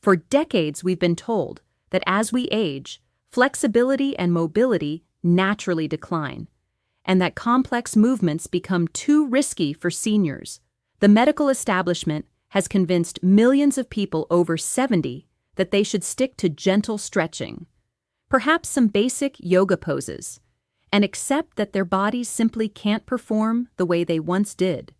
For decades, we've been told that as we age, flexibility and mobility naturally decline, and that complex movements become too risky for seniors. The medical establishment has convinced millions of people over 70 that they should stick to gentle stretching, perhaps some basic yoga poses, and accept that their bodies simply can't perform the way they once did.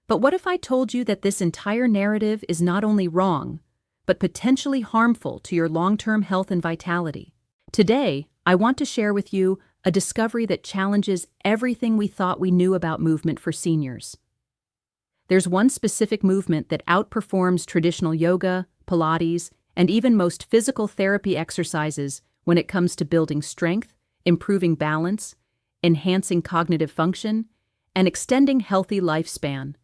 But what if I told you that this entire narrative is not only wrong, but potentially harmful to your long-term health and vitality? Today, I want to share with you a discovery that challenges everything we thought we knew about movement for seniors. There's one specific movement that outperforms traditional yoga, Pilates, and even most physical therapy exercises when it comes to building strength, improving balance, enhancing cognitive function, and extending healthy lifespan.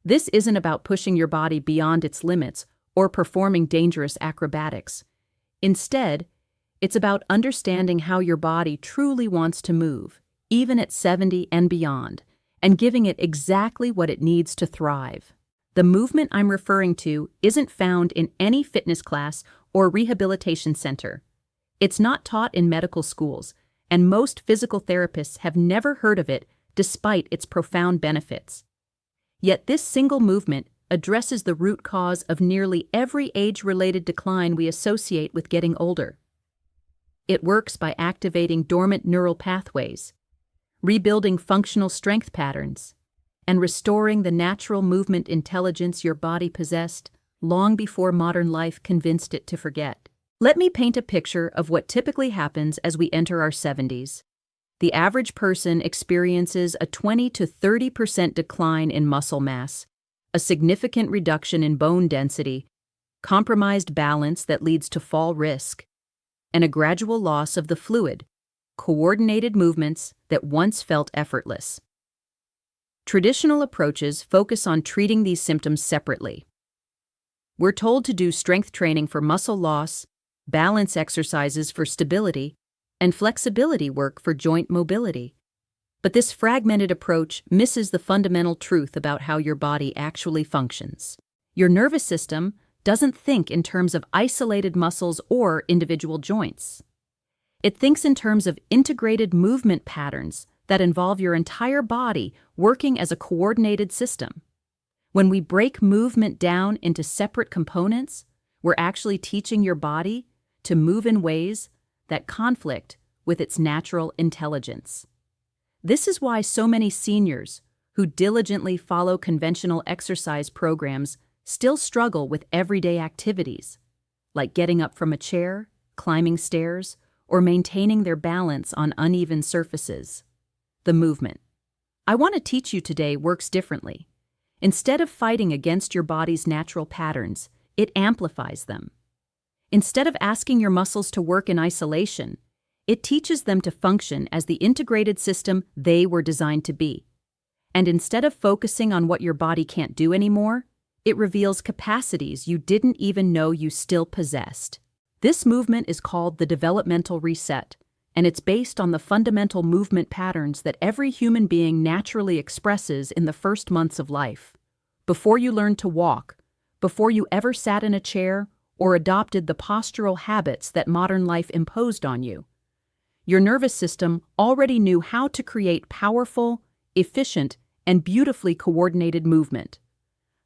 This isn't about pushing your body beyond its limits or performing dangerous acrobatics. Instead, it's about understanding how your body truly wants to move, even at 70 and beyond, and giving it exactly what it needs to thrive. The movement I'm referring to isn't found in any fitness class or rehabilitation center. It's not taught in medical schools, and most physical therapists have never heard of it despite its profound benefits. Yet this single movement addresses the root cause of nearly every age-related decline we associate with getting older. It works by activating dormant neural pathways, rebuilding functional strength patterns, and restoring the natural movement intelligence your body possessed long before modern life convinced it to forget. Let me paint a picture of what typically happens as we enter our 70s. The average person experiences a 20 to 30% decline in muscle mass, a significant reduction in bone density, compromised balance that leads to fall risk, and a gradual loss of the fluid, coordinated movements that once felt effortless. Traditional approaches focus on treating these symptoms separately. We're told to do strength training for muscle loss, balance exercises for stability, and flexibility work for joint mobility. But this fragmented approach misses the fundamental truth about how your body actually functions. Your nervous system doesn't think in terms of isolated muscles or individual joints. It thinks in terms of integrated movement patterns that involve your entire body working as a coordinated system. When we break movement down into separate components, we're actually teaching your body to move in ways that conflict with its natural intelligence. This is why so many seniors who diligently follow conventional exercise programs still struggle with everyday activities, like getting up from a chair, climbing stairs, or maintaining their balance on uneven surfaces. The movement I want to teach you today works differently. Instead of fighting against your body's natural patterns, it amplifies them. Instead of asking your muscles to work in isolation, it teaches them to function as the integrated system they were designed to be. And instead of focusing on what your body can't do anymore, it reveals capacities you didn't even know you still possessed. This movement is called the developmental reset, and it's based on the fundamental movement patterns that every human being naturally expresses in the first months of life. Before you learned to walk, before you ever sat in a chair or adopted the postural habits that modern life imposed on you, your nervous system already knew how to create powerful, efficient, and beautifully coordinated movement.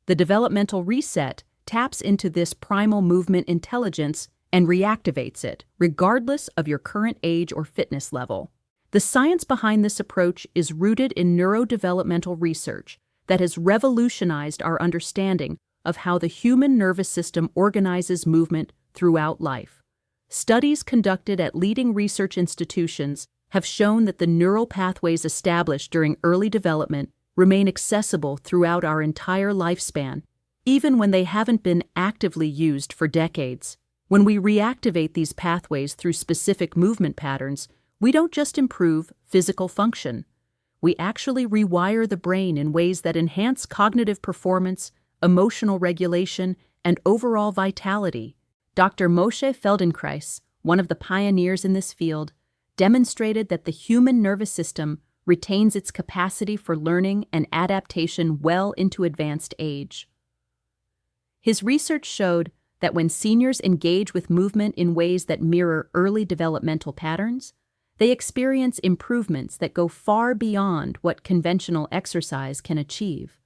The developmental reset taps into this primal movement intelligence and reactivates it, regardless of your current age or fitness level. The science behind this approach is rooted in neurodevelopmental research that has revolutionized our understanding of how the human nervous system organizes movement throughout life. Studies conducted at leading research institutions have shown that the neural pathways established during early development remain accessible throughout our entire lifespan, even when they haven't been actively used for decades. When we reactivate these pathways through specific movement patterns, we don't just improve physical function. We actually rewire the brain in ways that enhance cognitive performance, emotional regulation, and overall vitality. Dr. Moshe Feldenkrais, one of the pioneers in this field, demonstrated that the human nervous system retains its capacity for learning and adaptation well into advanced age. His research showed that when seniors engage with movement in ways that mirror early developmental patterns, they experience improvements that go far beyond what conventional exercise can achieve.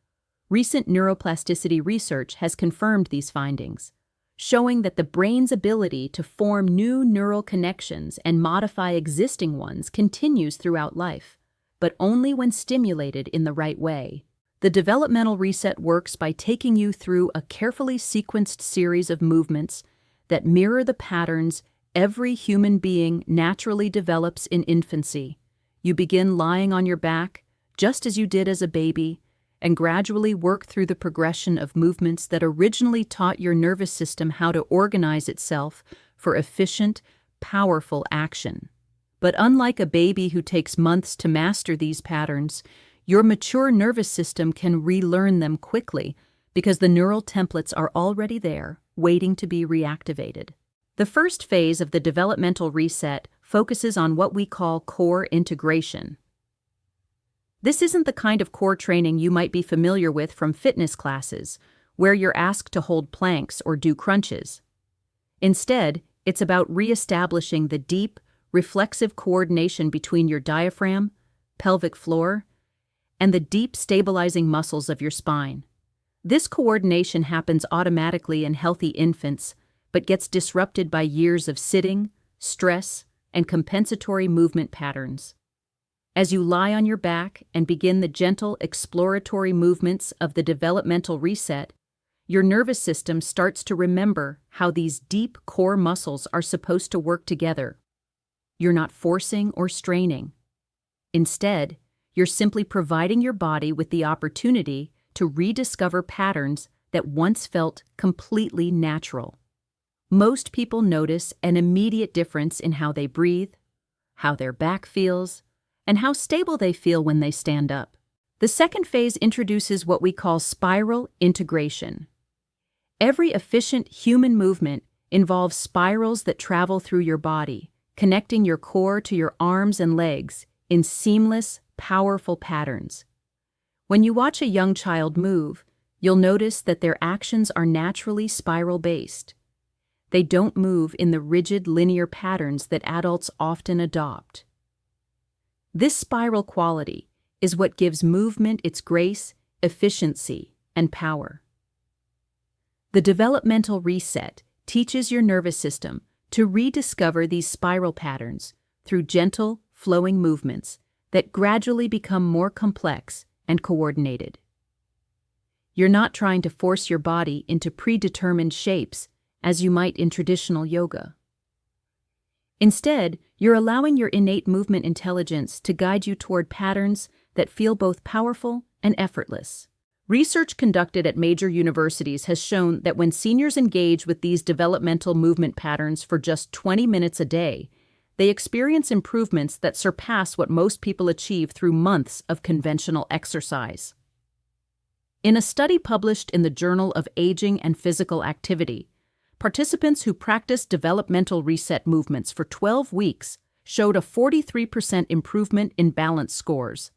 Recent neuroplasticity research has confirmed these findings, showing that the brain's ability to form new neural connections and modify existing ones continues throughout life, but only when stimulated in the right way. The developmental reset works by taking you through a carefully sequenced series of movements that mirror the patterns every human being naturally develops in infancy. You begin lying on your back, just as you did as a baby, and gradually work through the progression of movements that originally taught your nervous system how to organize itself for efficient, powerful action. But unlike a baby who takes months to master these patterns, your mature nervous system can relearn them quickly because the neural templates are already there, waiting to be reactivated. The first phase of the developmental reset focuses on what we call core integration. This isn't the kind of core training you might be familiar with from fitness classes, where you're asked to hold planks or do crunches. Instead, it's about reestablishing the deep, reflexive coordination between your diaphragm, pelvic floor, and the deep stabilizing muscles of your spine. This coordination happens automatically in healthy infants, but gets disrupted by years of sitting, stress, and compensatory movement patterns. As you lie on your back and begin the gentle exploratory movements of the developmental reset, your nervous system starts to remember how these deep core muscles are supposed to work together. You're not forcing or straining. Instead, you're simply providing your body with the opportunity to rediscover patterns that once felt completely natural. Most people notice an immediate difference in how they breathe, how their back feels, and how stable they feel when they stand up. The second phase introduces what we call spiral integration. Every efficient human movement involves spirals that travel through your body, connecting your core to your arms and legs in seamless, powerful patterns. When you watch a young child move, you'll notice that their actions are naturally spiral-based. They don't move in the rigid linear patterns that adults often adopt. This spiral quality is what gives movement its grace, efficiency, and power. The developmental reset teaches your nervous system to rediscover these spiral patterns through gentle, flowing movements that gradually become more complex and coordinated. You're not trying to force your body into predetermined shapes as you might in traditional yoga. Instead, you're allowing your innate movement intelligence to guide you toward patterns that feel both powerful and effortless. Research conducted at major universities has shown that when seniors engage with these developmental movement patterns for just 20 minutes a day, they experience improvements that surpass what most people achieve through months of conventional exercise. In a study published in the Journal of Aging and Physical Activity, participants who practiced developmental reset movements for 12 weeks showed a 43% improvement in balance scores,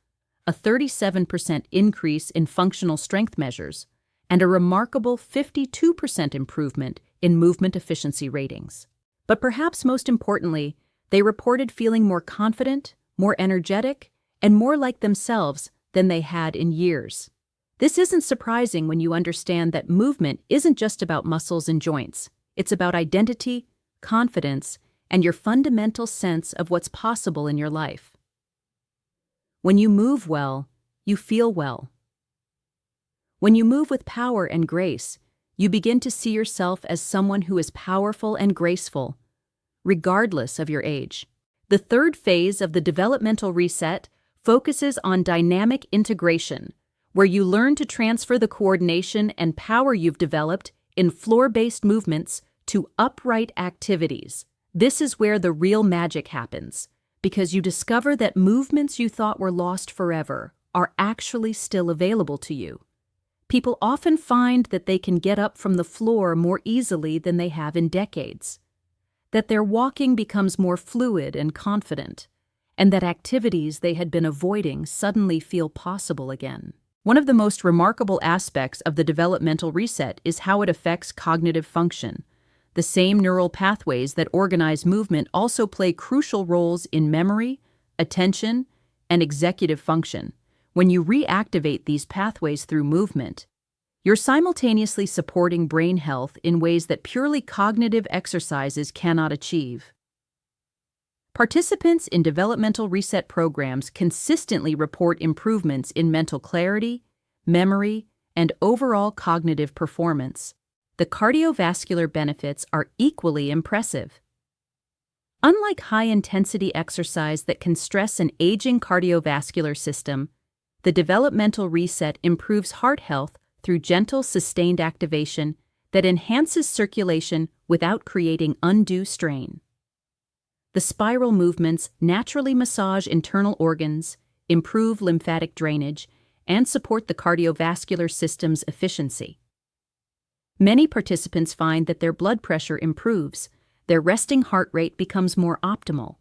a 37% increase in functional strength measures, and a remarkable 52% improvement in movement efficiency ratings. But perhaps most importantly, they reported feeling more confident, more energetic, and more like themselves than they had in years. This isn't surprising when you understand that movement isn't just about muscles and joints. It's about identity, confidence, and your fundamental sense of what's possible in your life. When you move well, you feel well. When you move with power and grace, you begin to see yourself as someone who is powerful and graceful, regardless of your age. The third phase of the developmental reset focuses on dynamic integration, where you learn to transfer the coordination and power you've developed in floor-based movements to upright activities. This is where the real magic happens, because you discover that movements you thought were lost forever are actually still available to you. People often find that they can get up from the floor more easily than they have in decades, that their walking becomes more fluid and confident, and that activities they had been avoiding suddenly feel possible again. One of the most remarkable aspects of the developmental reset is how it affects cognitive function. The same neural pathways that organize movement also play crucial roles in memory, attention, and executive function. When you reactivate these pathways through movement, you're simultaneously supporting brain health in ways that purely cognitive exercises cannot achieve. Participants in developmental reset programs consistently report improvements in mental clarity, memory, and overall cognitive performance. The cardiovascular benefits are equally impressive. Unlike high-intensity exercise that can stress an aging cardiovascular system, the developmental reset improves heart health through gentle, sustained activation that enhances circulation without creating undue strain. The spiral movements naturally massage internal organs, improve lymphatic drainage, and support the cardiovascular system's efficiency. Many participants find that their blood pressure improves, their resting heart rate becomes more optimal,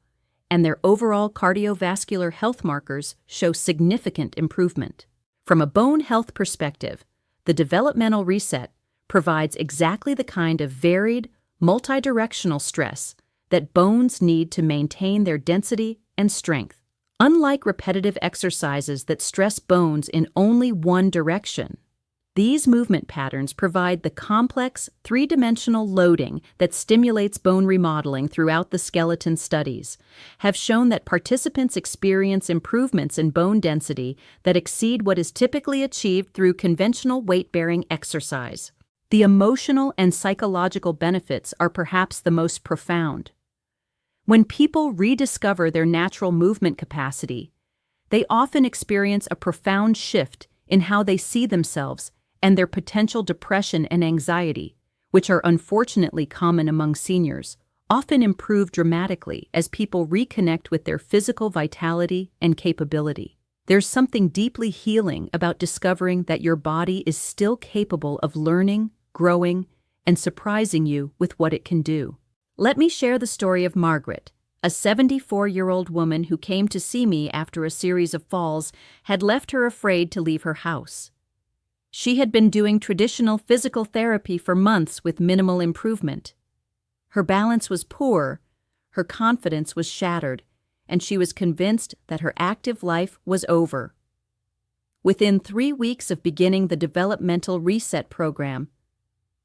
and their overall cardiovascular health markers show significant improvement. From a bone health perspective, the developmental reset provides exactly the kind of varied, multidirectional stress that bones need to maintain their density and strength. Unlike repetitive exercises that stress bones in only one direction, these movement patterns provide the complex, three-dimensional loading that stimulates bone remodeling throughout the skeleton. Studies have shown that participants experience improvements in bone density that exceed what is typically achieved through conventional weight-bearing exercise. The emotional and psychological benefits are perhaps the most profound. When people rediscover their natural movement capacity, they often experience a profound shift in how they see themselves and their potential depression and anxiety, which are unfortunately common among seniors, often improve dramatically as people reconnect with their physical vitality and capability. There's something deeply healing about discovering that your body is still capable of learning, growing, and surprising you with what it can do. Let me share the story of Margaret, a 74-year-old woman who came to see me after a series of falls had left her afraid to leave her house. She had been doing traditional physical therapy for months with minimal improvement. Her balance was poor, her confidence was shattered, and she was convinced that her active life was over. Within 3 weeks of beginning the developmental reset program,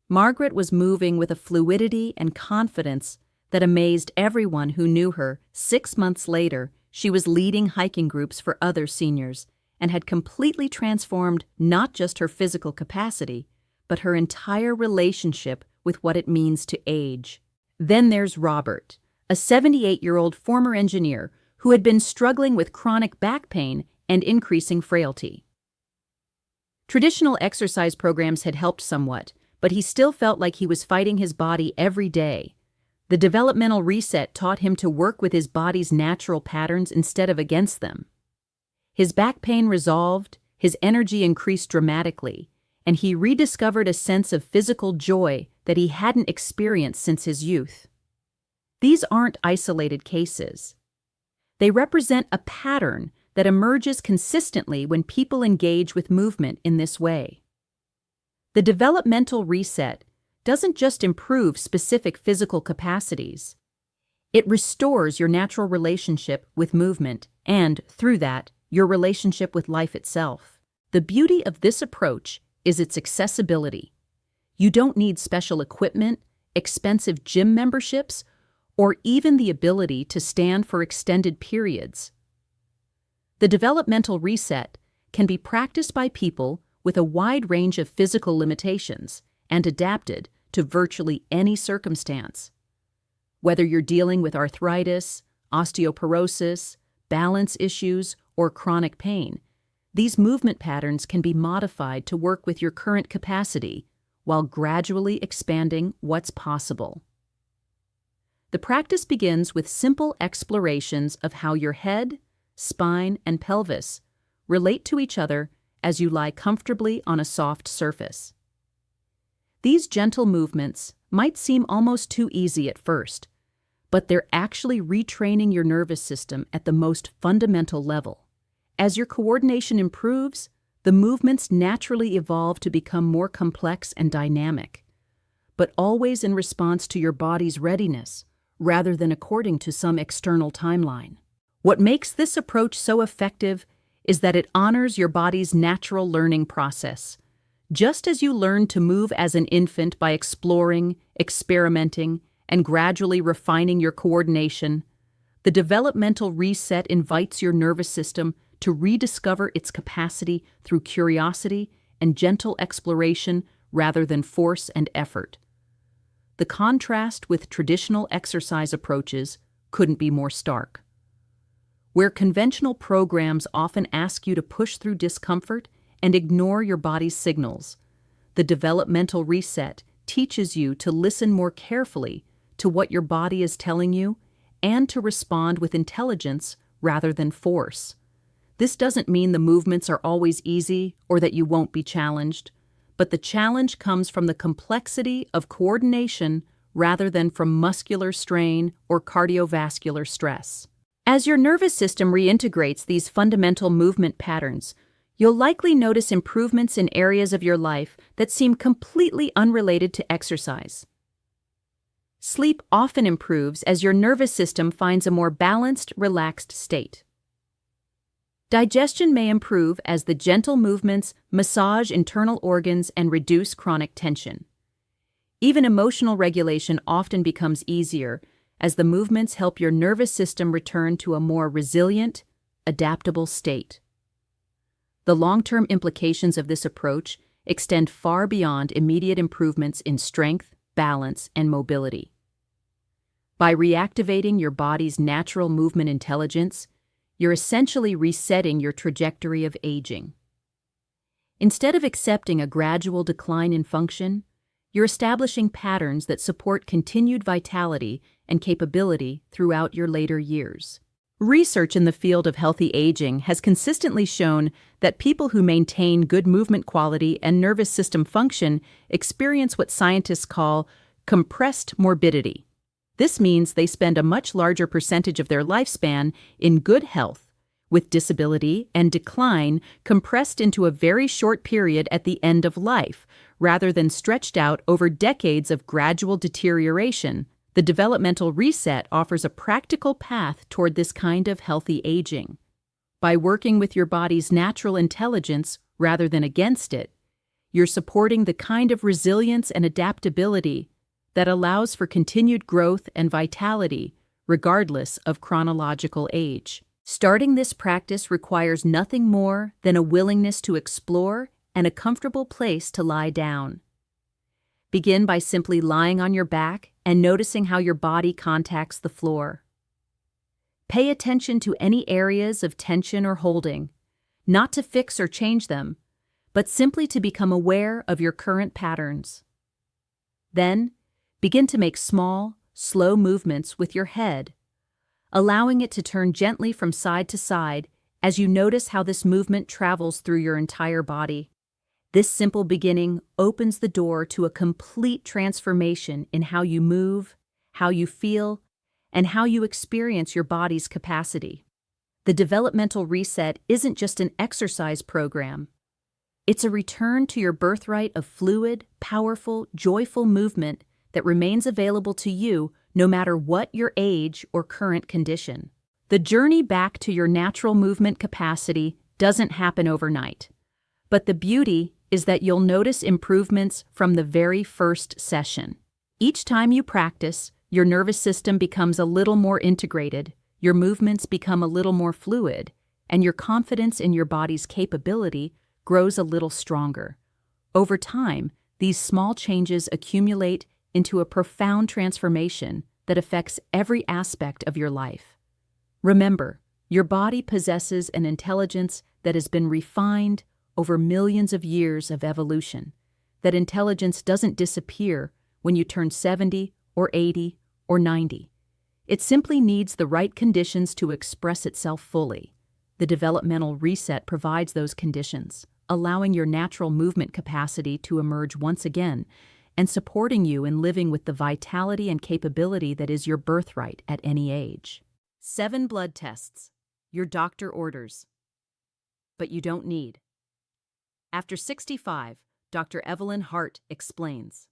Margaret was moving with a fluidity and confidence that amazed everyone who knew her. 6 months later, she was leading hiking groups for other seniors and had completely transformed not just her physical capacity, but her entire relationship with what it means to age. Then there's Robert, a 78-year-old former engineer who had been struggling with chronic back pain and increasing frailty. Traditional exercise programs had helped somewhat, but he still felt like he was fighting his body every day. The developmental reset taught him to work with his body's natural patterns instead of against them. His back pain resolved, his energy increased dramatically, and he rediscovered a sense of physical joy that he hadn't experienced since his youth. These aren't isolated cases. They represent a pattern that emerges consistently when people engage with movement in this way. The developmental reset doesn't just improve specific physical capacities. It restores your natural relationship with movement and, through that, your relationship with life itself. The beauty of this approach is its accessibility. You don't need special equipment, expensive gym memberships, or even the ability to stand for extended periods. The developmental reset can be practiced by people with a wide range of physical limitations and adapted to virtually any circumstance. Whether you're dealing with arthritis, osteoporosis, balance issues, or chronic pain, these movement patterns can be modified to work with your current capacity while gradually expanding what's possible. The practice begins with simple explorations of how your head, spine, and pelvis relate to each other as you lie comfortably on a soft surface. These gentle movements might seem almost too easy at first, but they're actually retraining your nervous system at the most fundamental level. As your coordination improves, the movements naturally evolve to become more complex and dynamic. but always in response to your body's readiness, rather than according to some external timeline. What makes this approach so effective is that it honors your body's natural learning process. Just as you learn to move as an infant by exploring, experimenting, and gradually refining your coordination, the developmental reset invites your nervous system to rediscover its capacity through curiosity and gentle exploration rather than force and effort. The contrast with traditional exercise approaches couldn't be more stark. Where conventional programs often ask you to push through discomfort and ignore your body's signals, the developmental reset teaches you to listen more carefully to what your body is telling you and to respond with intelligence rather than force. This doesn't mean the movements are always easy or that you won't be challenged, but the challenge comes from the complexity of coordination rather than from muscular strain or cardiovascular stress. As your nervous system reintegrates these fundamental movement patterns, you'll likely notice improvements in areas of your life that seem completely unrelated to exercise. Sleep often improves as your nervous system finds a more balanced, relaxed state. Digestion may improve as the gentle movements massage internal organs and reduce chronic tension. Even emotional regulation often becomes easier as the movements help your nervous system return to a more resilient, adaptable state. The long-term implications of this approach extend far beyond immediate improvements in strength, balance, and mobility. By reactivating your body's natural movement intelligence, you're essentially resetting your trajectory of aging. Instead of accepting a gradual decline in function, you're establishing patterns that support continued vitality and capability throughout your later years. Research in the field of healthy aging has consistently shown that people who maintain good movement quality and nervous system function experience what scientists call compressed morbidity. This means they spend a much larger percentage of their lifespan in good health, with disability and decline compressed into a very short period at the end of life, rather than stretched out over decades of gradual deterioration. The developmental reset offers a practical path toward this kind of healthy aging. By working with your body's natural intelligence rather than against it, you're supporting the kind of resilience and adaptability that allows for continued growth and vitality, regardless of chronological age. Starting this practice requires nothing more than a willingness to explore and a comfortable place to lie down. Begin by simply lying on your back and noticing how your body contacts the floor. Pay attention to any areas of tension or holding, not to fix or change them, but simply to become aware of your current patterns. Then, begin to make small, slow movements with your head, allowing it to turn gently from side to side as you notice how this movement travels through your entire body. This simple beginning opens the door to a complete transformation in how you move, how you feel, and how you experience your body's capacity. The developmental reset isn't just an exercise program. It's a return to your birthright of fluid, powerful, joyful movement that remains available to you no matter what your age or current condition. The journey back to your natural movement capacity doesn't happen overnight, but the beauty is that you'll notice improvements from the very first session. Each time you practice, your nervous system becomes a little more integrated, your movements become a little more fluid, and your confidence in your body's capability grows a little stronger. Over time, these small changes accumulate into a profound transformation that affects every aspect of your life. Remember, your body possesses an intelligence that has been refined over millions of years of evolution. That intelligence doesn't disappear when you turn 70 or 80 or 90. It simply needs the right conditions to express itself fully. The developmental reset provides those conditions, allowing your natural movement capacity to emerge once again and supporting you in living with the vitality and capability that is your birthright at any age. 7 blood tests. Your doctor orders, but you don't need. After 65, Dr. Evelyn Hart explains.